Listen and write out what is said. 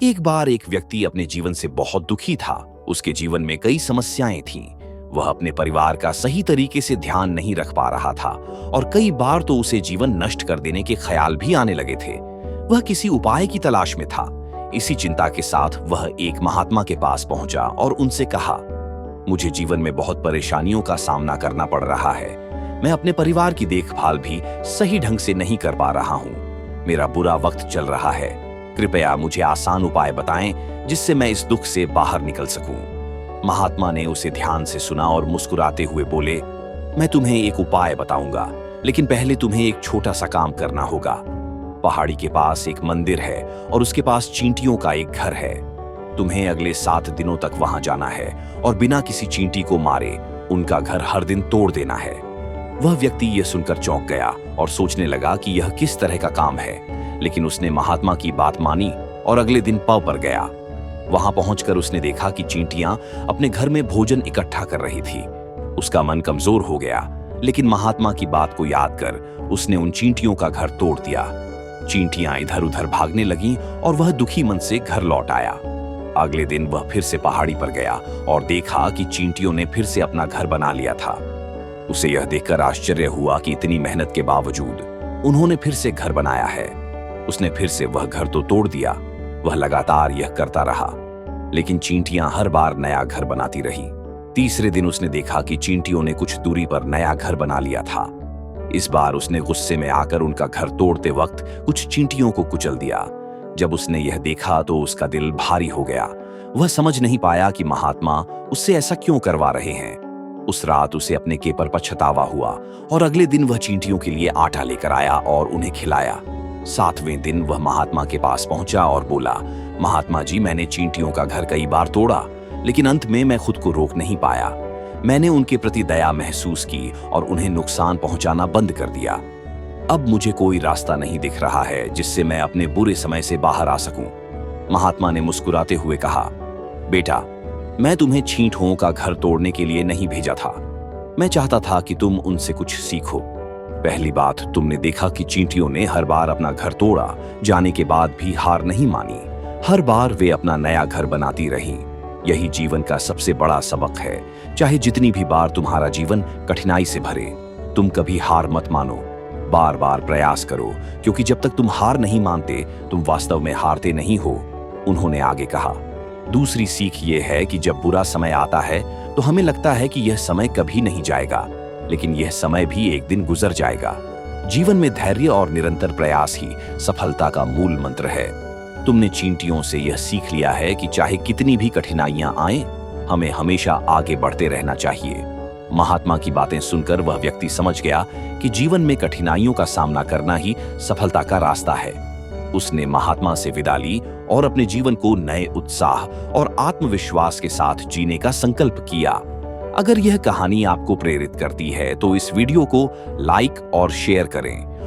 एक बार एक व्यक्ति अपने जीवन से बहुत दुखी था। उसके जीवन में कई समस्याएं थीं। वह अपने परिवार का सही तरीके से ध्यान नहीं रख पा रहा था और कई बार तो उसे जीवन नष्ट कर देने के ख्याल भी आने लगे थे। वह किसी उपाय की तलाश में था। इसी चिंता के साथ वह एक महात्मा के पास पहुंचा और उनसे कहा, मुझे जीवन में बहुत परेशानियों का सामना करना पड़ रहा है। मैं अपने परिवार की देखभाल भी सही ढंग से नहीं कर पा रहा हूँ। मेरा बुरा वक्त चल रहा है। कृपया मुझे आसान उपाय बताएं जिससे मैं इस दुख से बाहर निकल सकूं। महात्मा ने उसे ध्यान से सुना और मुस्कुराते हुए बोले, मैं तुम्हें एक उपाय बताऊंगा, लेकिन पहले तुम्हें एक छोटा सा काम करना होगा। पहाड़ी के पास एक मंदिर है और उसके पास चींटियों का एक घर है। तुम्हें अगले 7 दिनों तक वहां जाना है और बिना किसी चींटी को मारे उनका घर हर दिन तोड़ देना है। वह व्यक्ति यह सुनकर चौंक गया और सोचने लगा कि यह किस तरह का काम है, लेकिन उसने महात्मा की बात मानी और अगले दिन पव पर गया। वहां पहुंचकर उसने देखा कि चींटियां अपने घर में भोजन इकट्ठा कर रही थी। उसका मन कमजोर हो गया, लेकिन महात्मा की बात को याद कर उसने उन चींटियों का घर तोड़ दिया। चींटियां इधर उधर भागने लगीं और वह दुखी मन से घर लौट आया। अगले दिन वह फिर से पहाड़ी पर गया और देखा कि चींटियों ने फिर से अपना घर बना लिया था। उसे यह देखकर आश्चर्य हुआ कि इतनी मेहनत के बावजूद उन्होंने फिर से घर बनाया है। उसने फिर से वह घर तो तोड़ दिया। वह लगातार यह करता रहा, लेकिन चींटियां हर बार नया घर बनाती रही। तीसरे दिन उसने देखा कि चींटियों ने कुछ दूरी पर नया घर बना लिया था। इस बार उसने गुस्से में आकर उनका घर तोड़ते वक्त कुछ चींटियों को कुचल दिया। जब उसने यह देखा तो उसका दिल भारी हो गया। वह समझ नहीं पाया कि महात्मा उससे ऐसा क्यों करवा रहे हैं। उस रात उसे अपने के पर पछतावा हुआ और अगले दिन वह चींटियों के लिए आटा लेकर आया और उन्हें खिलाया। 7वें दिन वह महात्मा के पास पहुंचा और बोला, महात्मा जी, मैंने चींटियों का घर कई बार तोड़ा, लेकिन अंत में मैं खुद को रोक नहीं पाया। मैंने उनके प्रति दया महसूस की और उन्हें नुकसान पहुंचाना बंद कर दिया। अब मुझे कोई रास्ता नहीं दिख रहा है जिससे मैं अपने बुरे समय से बाहर आ सकूं। महात्मा ने मुस्कुराते हुए कहा, बेटा, मैं तुम्हें चींटियों का घर तोड़ने के लिए नहीं भेजा था। मैं चाहता था कि तुम उनसे कुछ सीखो। पहली बात, तुमने देखा कि चींटियों ने हर बार अपना घर तोड़ा जाने के बाद भी हार नहीं मानी। हर बार वे अपना नया घर बनाती रहीं। यही जीवन का सबसे बड़ा सबक है। चाहे जितनी भी बार तुम्हारा जीवन कठिनाई से भरे, तुम कभी हार मत मानो। बार बार प्रयास करो, क्योंकि जब तक तुम हार नहीं मानते, तुम वास्तव में हारते नहीं हो। उन्होंने आगे कहा, दूसरी सीख ये है कि जब बुरा समय आता है तो हमें लगता है कि यह समय कभी नहीं जाएगा, लेकिन यह समय भी एक दिन गुजर जाएगा। जीवन में धैर्य और निरंतर प्रयास ही सफलता का मूल मंत्र है। तुमने चींटियों से यह सीख लिया है कि चाहे कितनी भी कठिनाइयां आएं, हमें हमेशा आगे बढ़ते रहना चाहिए। महात्मा की बातें सुनकर वह व्यक्ति समझ गया कि जीवन में कठिनाइयों का सामना करना ही सफलता का रास्ता है। उसने महात्मा से विदा ली और अपने जीवन को नए उत्साह और आत्मविश्वास के साथ जीने का संकल्प किया। अगर यह कहानी आपको प्रेरित करती है तो इस वीडियो को लाइक और शेयर करें